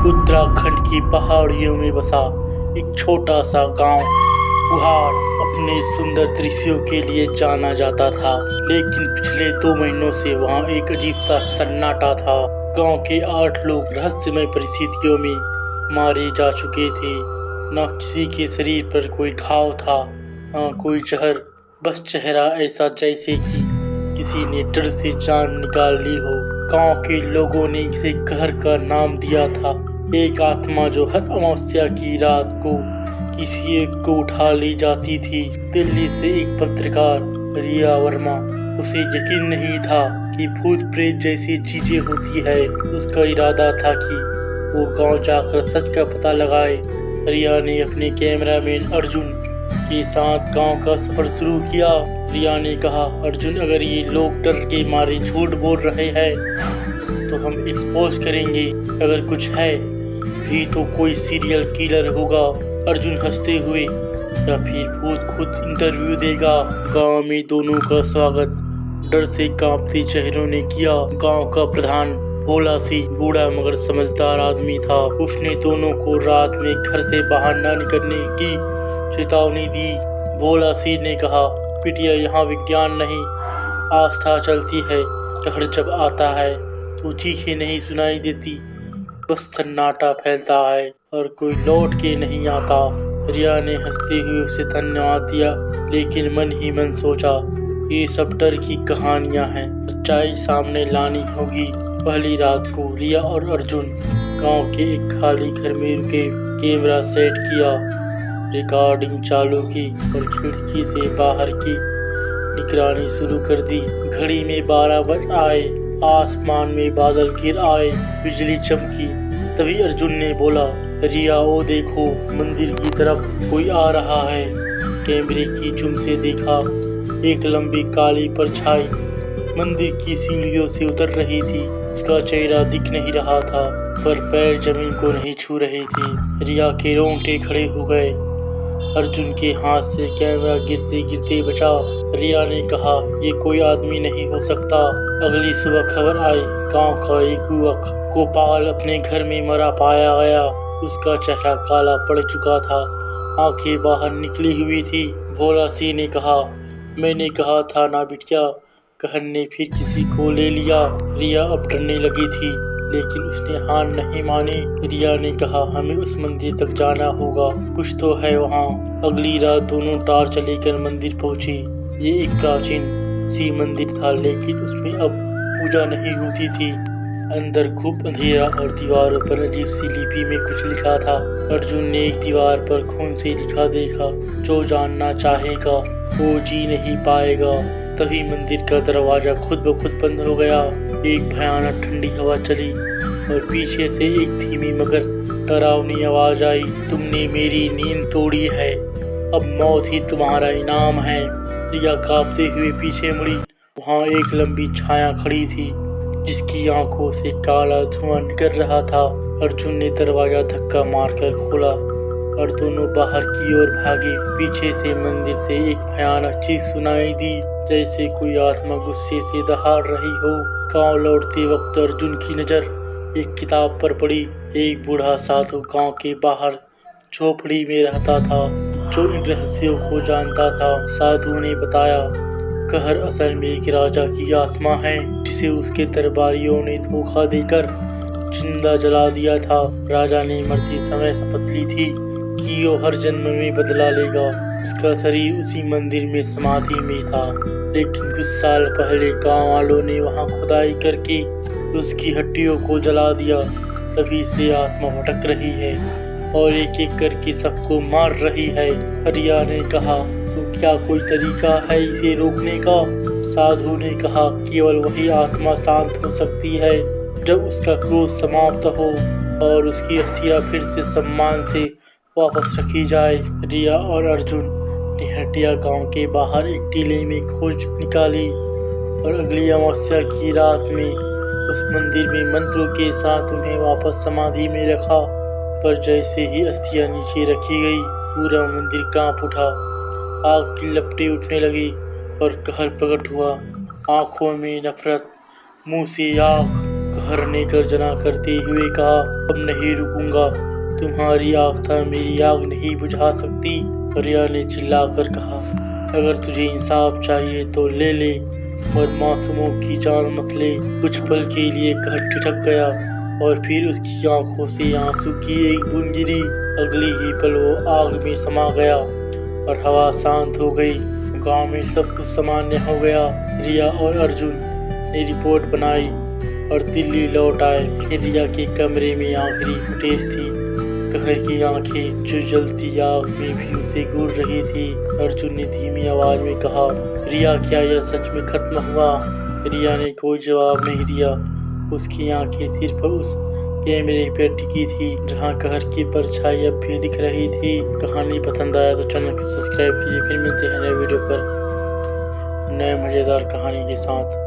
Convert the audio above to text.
उत्तराखंड की पहाड़ियों में बसा एक छोटा सा गांव पहाड़ अपने सुंदर दृश्यों के लिए जाना जाता था। लेकिन पिछले 2 महीनों से वहां एक अजीब सा सन्नाटा था। गांव के 8 लोग रहस्यमय परिस्थितियों में मारे जा चुके थे। न किसी के शरीर पर कोई घाव था, न कोई जहर, बस चेहरा ऐसा जैसे कि किसी ने डर से जान निकाल ली हो। गांव के लोगों ने इसे कहर का नाम दिया था। एक आत्मा जो हर अमावस्या की रात को किसी एक को उठा ले जाती थी। दिल्ली से एक पत्रकार रिया वर्मा, उसे यकीन नहीं था कि भूत प्रेत जैसी चीजें होती है। उसका इरादा था कि वो गांव जाकर सच का पता लगाए। रिया ने अपने कैमरामैन अर्जुन के साथ गांव का सफर शुरू किया। रिया ने कहा, अर्जुन, अगर ये लोग डर के मारे झूठ बोल रहे हैं तो हम एक्सपोज करेंगे। अगर कुछ है भी तो कोई सीरियल किलर होगा। अर्जुन हंसते हुए, या फिर भूत खुद इंटरव्यू देगा। गांव में दोनों का स्वागत डर से कांपते चेहरों ने किया। गांव का प्रधान भोला सिंह बूढ़ा मगर समझदार आदमी था। उसने दोनों को रात में घर से बाहर न निकलने की चेतावनी दी। भोला सिंह ने कहा, बिटिया, यहाँ विज्ञान नहीं, आस्था चलती है। कहर जब आता है तो चीखें नहीं सुनाई देती, बस सन्नाटा फैलता है और कोई लौट के नहीं आता। रिया ने हंसते हुए उसे धन्यवाद दिया, लेकिन मन ही मन सोचा, ये सब डर की कहानियां हैं, सच्चाई सामने लानी होगी। पहली रात को रिया और अर्जुन गांव के एक खाली घर में रुके। कैमरा सेट किया, रिकॉर्डिंग चालू की और खिड़की से बाहर की निगरानी शुरू कर दी। घड़ी में 12 बज आए। आसमान में बादल घिर आए, बिजली चमकी। तभी अर्जुन ने बोला, रिया, वो देखो, मंदिर की तरफ कोई आ रहा है। कैमरे की जूम से देखा, एक लंबी काली परछाई मंदिर की सीढ़ियों से उतर रही थी। उसका चेहरा दिख नहीं रहा था, पर पैर जमीन को नहीं छू रहे थे। रिया के रोंगटे खड़े हो गए। अर्जुन के हाथ से कैमरा गिरते गिरते बचा। रिया ने कहा, ये कोई आदमी नहीं हो सकता। अगली सुबह खबर आई, गांव का एक युवक गोपाल अपने घर में मरा पाया गया। उसका चेहरा काला पड़ चुका था, आंखें बाहर निकली हुई थी। भोला सिंह ने कहा, मैंने कहा था ना बिटिया। कहर ने फिर किसी को ले लिया। रिया अब डरने लगी थी, लेकिन उसने हार नहीं मानी। रिया ने कहा, हमें उस मंदिर तक जाना होगा, कुछ तो है वहाँ। अगली रात दोनों टार्च लेकर मंदिर पहुंची। ये एक प्राचीन सी मंदिर था, लेकिन उसमें अब पूजा नहीं होती थी। अंदर खूब अंधेरा और दीवारों पर अजीब सी लिपि में कुछ लिखा था। अर्जुन ने एक दीवार पर खून से लिखा देखा, जो जानना चाहेगा वो जी नहीं पाएगा। तभी मंदिर का दरवाजा खुद ब खुद बंद हो गया। एक भयानक ठंडी हवा चली और पीछे से एक धीमी मगर डरावनी आवाज आई, तुमने मेरी नींद तोड़ी है, अब मौत ही तुम्हारा इनाम है। रिया कांपते हुए पीछे मुड़ी। वहाँ एक लंबी छाया खड़ी थी, जिसकी आंखों से काला धुआं निकल रहा था। अर्जुन ने दरवाजा धक्का मारकर खोला और दोनों बाहर की ओर भागे। पीछे से मंदिर से एक भयानक चीख सुनाई दी, जैसे कोई आत्मा गुस्से से दहाड़ रही हो। गांव लौटते वक्त अर्जुन की नजर एक किताब पर पड़ी। एक बूढ़ा साधु गांव के बाहर झोपड़ी में रहता था, जो इन रहस्यों को जानता था। साधु ने बताया, कहर असल में एक राजा की आत्मा है, जिसे उसके दरबारियों ने धोखा देकर जिंदा जला दिया था। राजा ने मरते समय शपथ ली थी कि वो हर जन्म में बदला लेगा। उसका शरीर उसी मंदिर में समाधि में था, लेकिन कुछ साल पहले गांव वालों ने वहां खुदाई करके उसकी हड्डियों को जला दिया। तभी से आत्मा भटक रही है और एक एक करके सबको मार रही है। रिया ने कहा, तो क्या कोई तरीका है इसे रोकने का? साधु ने कहा, केवल वही आत्मा शांत हो सकती है जब उसका क्रोध समाप्त हो और उसकी अस्थियां फिर से सम्मान से वापस रखी जाए। रिया और अर्जुन ने हटिया गांव के बाहर एक टीले में खोज निकाली और अगली अमावस्या की रात में उस मंदिर में मंत्रों के साथ उन्हें वापस समाधि में रखा। पर जैसे ही अस्थियां नीचे रखी गई, पूरा मंदिर कांप उठा। आग की लपटें उठने लगी और कहर प्रकट हुआ। आंखों में नफरत, मुंह से आग। कहर कहर ने गर्जना करते हुए कहा, अब नहीं रुकूंगा, तुम्हारी आस्था मेरी आग नहीं बुझा सकती। रिया ने चिल्लाकर कहा, अगर तुझे इंसाफ चाहिए तो ले ले, और मासूमों की जान मत ले। कुछ पल के लिए कहर ठिठक गया और फिर उसकी आंखों से आंसू की एक बूंद गिरी। अगली ही पल वो आग में समा गया और हवा शांत हो गई। गांव में सब कुछ सामान्य हो गया। रिया और अर्जुन ने रिपोर्ट बनाई और दिल्ली लौट आए। रिया के कमरे में आखिरी फुटेज थी। कहर की आंखें जो जलती आग में भी उसे घूर रही थी। अर्जुन ने धीमी आवाज में कहा, रिया क्या यह सच में खत्म हुआ? रिया ने कोई जवाब नहीं दिया। उसकी आंखें सिर्फ उस कैमरे पर टिकी थी जहां कहर की परछाई अब भी दिख रही थी। कहानी पसंद आया तो चैनल को सब्सक्राइब कीजिए। फिर मिलते हैं नए वीडियो पर नए मजेदार कहानी के साथ।